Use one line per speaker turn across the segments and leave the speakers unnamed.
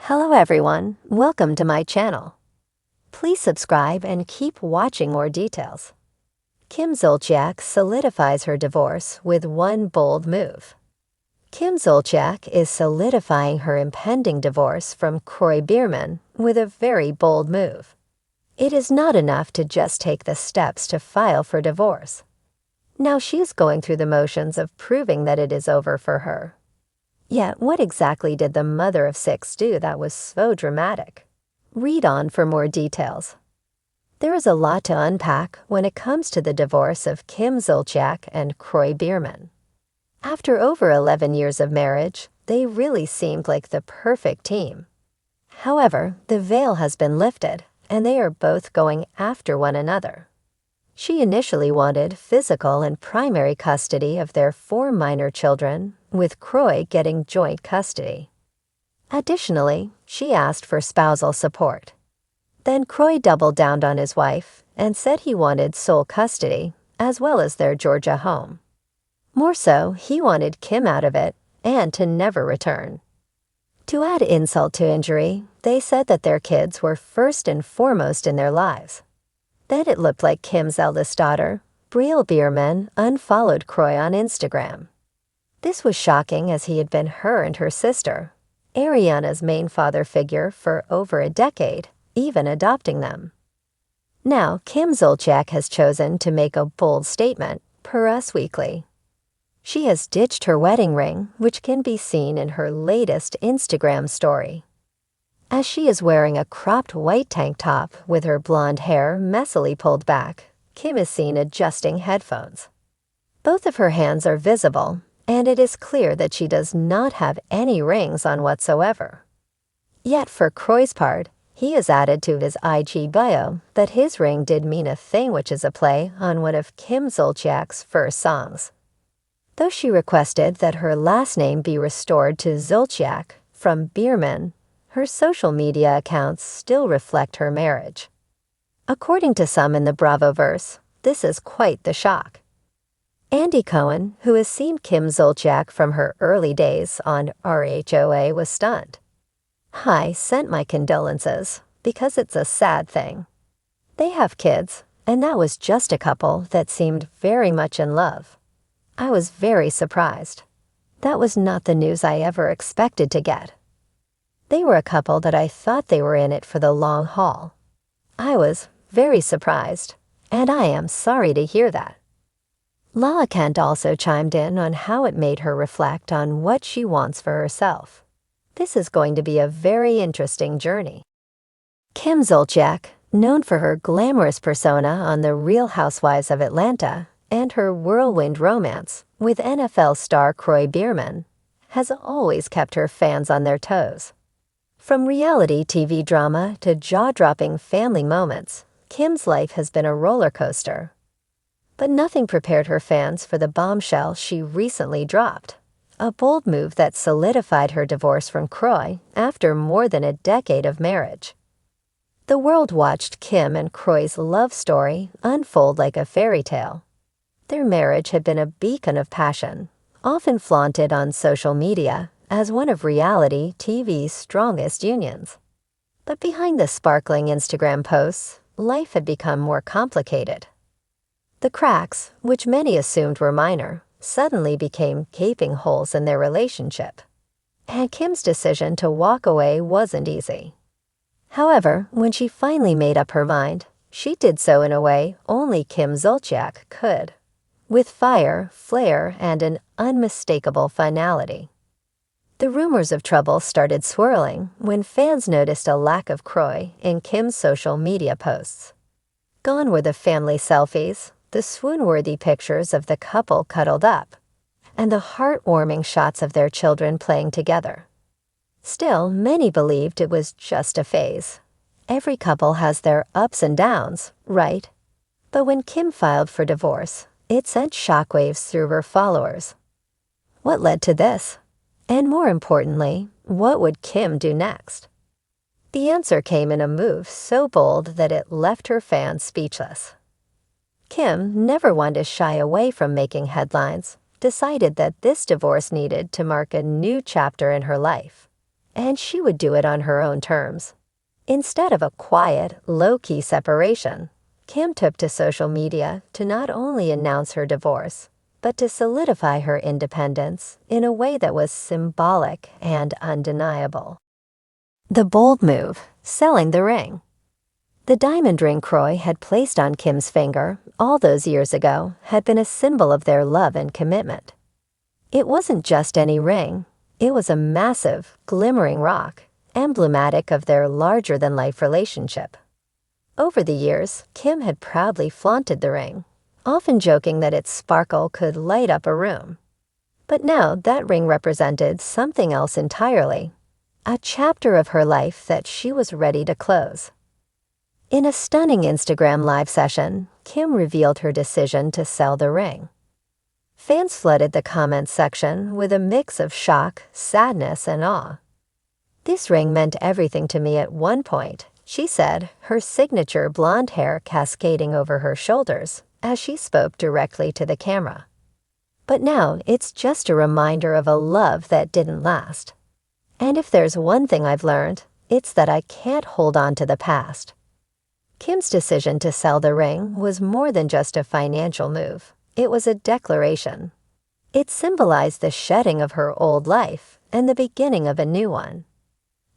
Hello everyone, welcome to my channel. Please subscribe and keep watching more details. Kim Zolciak solidifies her divorce with one bold move. Kim Zolciak is solidifying her impending divorce from Kroy Biermann with a very bold move. It is not enough to just take the steps to file for divorce. Now she's going through the motions of proving that it is over for her. Yet what exactly did the mother of six do that was so dramatic? Read on for more details. There is a lot to unpack when it comes to the divorce of Kim Zolciak and Kroy Biermann. After over 11 years of marriage, they really seemed like the perfect team. However, the veil has been lifted, and they are both going after one another. She initially wanted physical and primary custody of their 4 minor children, with Kroy getting joint custody. Additionally, she asked for spousal support. Then Kroy doubled down on his wife and said he wanted sole custody, as well as their Georgia home. More so, he wanted Kim out of it and to never return. To add insult to injury, they said that their kids were first and foremost in their lives. Then it looked like Kim's eldest daughter, Brielle Biermann, unfollowed Kroy on Instagram. This was shocking as he had been her and her sister, Ariana's main father figure for over a decade, even adopting them. Now, Kim Zolciak has chosen to make a bold statement, per Us Weekly. She has ditched her wedding ring, which can be seen in her latest Instagram story. As she is wearing a cropped white tank top with her blonde hair messily pulled back, Kim is seen adjusting headphones. Both of her hands are visible, and it is clear that she does not have any rings on whatsoever. Yet for Kroy's part, he has added to his IG bio that his ring did mean a thing, which is a play on one of Kim Zolciak's first songs. Though she requested that her last name be restored to Zolciak from Biermann, her social media accounts still reflect her marriage. According to some in the Bravoverse, this is quite the shock. Andy Cohen, who has seen Kim Zolciak from her early days on RHOA, was stunned. "I sent my condolences because it's a sad thing. They have kids, and that was just a couple that seemed very much in love. I was very surprised. That was not the news I ever expected to get. They were a couple that I thought they were in it for the long haul. I was very surprised, and I am sorry to hear that." Lala Kent also chimed in on how it made her reflect on what she wants for herself. This is going to be a very interesting journey. Kim Zolciak, known for her glamorous persona on The Real Housewives of Atlanta and her whirlwind romance with NFL star Kroy Biermann, has always kept her fans on their toes. From reality TV drama to jaw-dropping family moments, Kim's life has been a roller coaster. But nothing prepared her fans for the bombshell she recently dropped, a bold move that solidified her divorce from Kroy after more than a decade of marriage. The world watched Kim and Kroy's love story unfold like a fairy tale. Their marriage had been a beacon of passion, often flaunted on social media as one of reality TV's strongest unions. But behind the sparkling Instagram posts, life had become more complicated. The cracks, which many assumed were minor, suddenly became gaping holes in their relationship. And Kim's decision to walk away wasn't easy. However, when she finally made up her mind, she did so in a way only Kim Zolciak could, with fire, flair, and an unmistakable finality. The rumors of trouble started swirling when fans noticed a lack of Kroy in Kim's social media posts. Gone were the family selfies, the swoon-worthy pictures of the couple cuddled up, and the heartwarming shots of their children playing together. Still, many believed it was just a phase. Every couple has their ups and downs, right? But when Kim filed for divorce, it sent shockwaves through her followers. What led to this? And more importantly, what would Kim do next? The answer came in a move so bold that it left her fans speechless. Kim, never one to shy away from making headlines, decided that this divorce needed to mark a new chapter in her life. and she would do it on her own terms. Instead of a quiet, low-key separation, Kim took to social media to not only announce her divorce, but to solidify her independence in a way that was symbolic and undeniable. The bold move, selling the ring. The diamond ring Kroy had placed on Kim's finger all those years ago had been a symbol of their love and commitment. It wasn't just any ring, it was a massive, glimmering rock, emblematic of their larger-than-life relationship. Over the years, Kim had proudly flaunted the ring, often joking that its sparkle could light up a room. But now that ring represented something else entirely, a chapter of her life that she was ready to close. In a stunning Instagram live session, Kim revealed her decision to sell the ring. Fans flooded the comments section with a mix of shock, sadness, and awe. "This ring meant everything to me at one point," she said, her signature blonde hair cascading over her shoulders as she spoke directly to the camera. "But now it's just a reminder of a love that didn't last. And if there's one thing I've learned, it's that I can't hold on to the past." Kim's decision to sell the ring was more than just a financial move. It was a declaration. It symbolized the shedding of her old life and the beginning of a new one.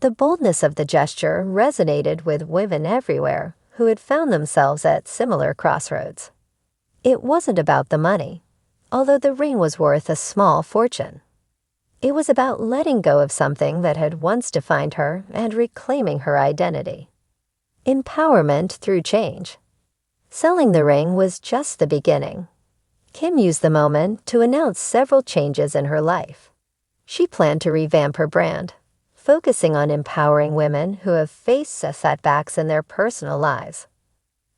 The boldness of the gesture resonated with women everywhere who had found themselves at similar crossroads. It wasn't about the money, although the ring was worth a small fortune. It was about letting go of something that had once defined her and reclaiming her identity. Empowerment through change. Selling the ring was just the beginning. Kim used the moment to announce several changes in her life. She planned to revamp her brand, focusing on empowering women who have faced setbacks in their personal lives.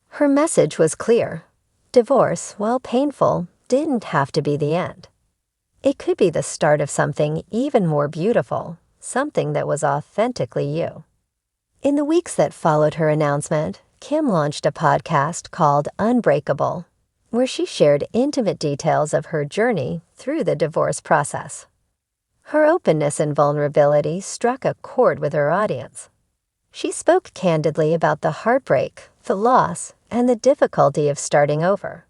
Her message was clear. Divorce, while painful, didn't have to be the end. It could be the start of something even more beautiful, something that was authentically you. In the weeks that followed her announcement, Kim launched a podcast called Unbreakable, where she shared intimate details of her journey through the divorce process. Her openness and vulnerability struck a chord with her audience. She spoke candidly about the heartbreak, the loss, and the difficulty of starting over.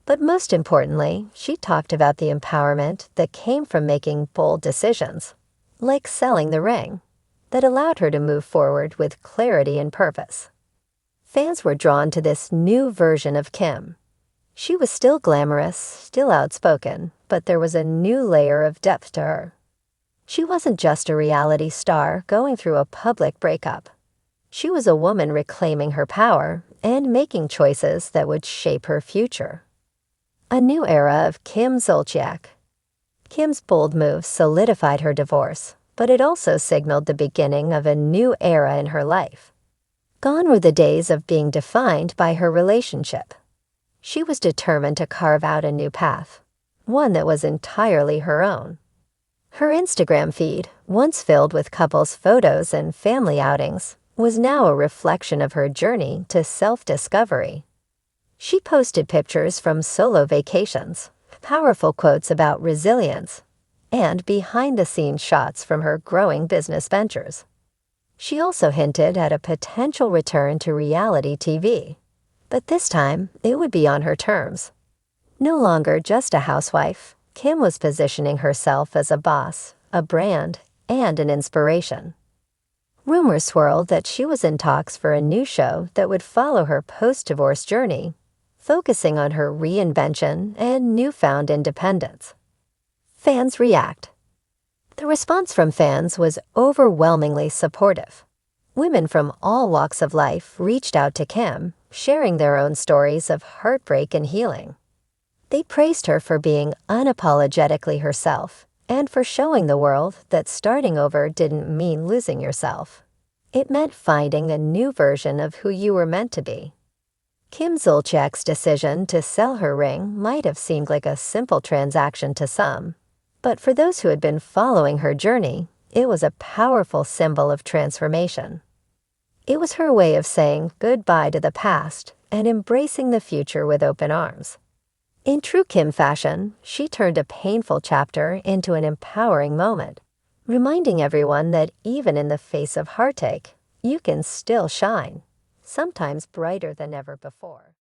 But most importantly, she talked about the empowerment that came from making bold decisions, like selling the ring, that allowed her to move forward with clarity and purpose. Fans were drawn to this new version of Kim. She was still glamorous, still outspoken, but there was a new layer of depth to her. She wasn't just a reality star going through a public breakup. She was a woman reclaiming her power and making choices that would shape her future. A new era of Kim Zolciak. Kim's bold move solidified her divorce, but it also signaled the beginning of a new era in her life. Gone were the days of being defined by her relationship. She was determined to carve out a new path, one that was entirely her own. Her Instagram feed, once filled with couples' photos and family outings, was now a reflection of her journey to self-discovery. She posted pictures from solo vacations, powerful quotes about resilience, and behind-the-scenes shots from her growing business ventures. She also hinted at a potential return to reality TV. But this time, it would be on her terms. No longer just a housewife, Kim was positioning herself as a boss, a brand, and an inspiration. Rumors swirled that she was in talks for a new show that would follow her post-divorce journey, focusing on her reinvention and newfound independence. Fans react. The response from fans was overwhelmingly supportive. Women from all walks of life reached out to Kim, sharing their own stories of heartbreak and healing. They praised her for being unapologetically herself and for showing the world that starting over didn't mean losing yourself. It meant finding a new version of who you were meant to be. Kim Zolciak's decision to sell her ring might have seemed like a simple transaction to some, but for those who had been following her journey, it was a powerful symbol of transformation. It was her way of saying goodbye to the past and embracing the future with open arms. In true Kim fashion, she turned a painful chapter into an empowering moment, reminding everyone that even in the face of heartache, you can still shine, sometimes brighter than ever before.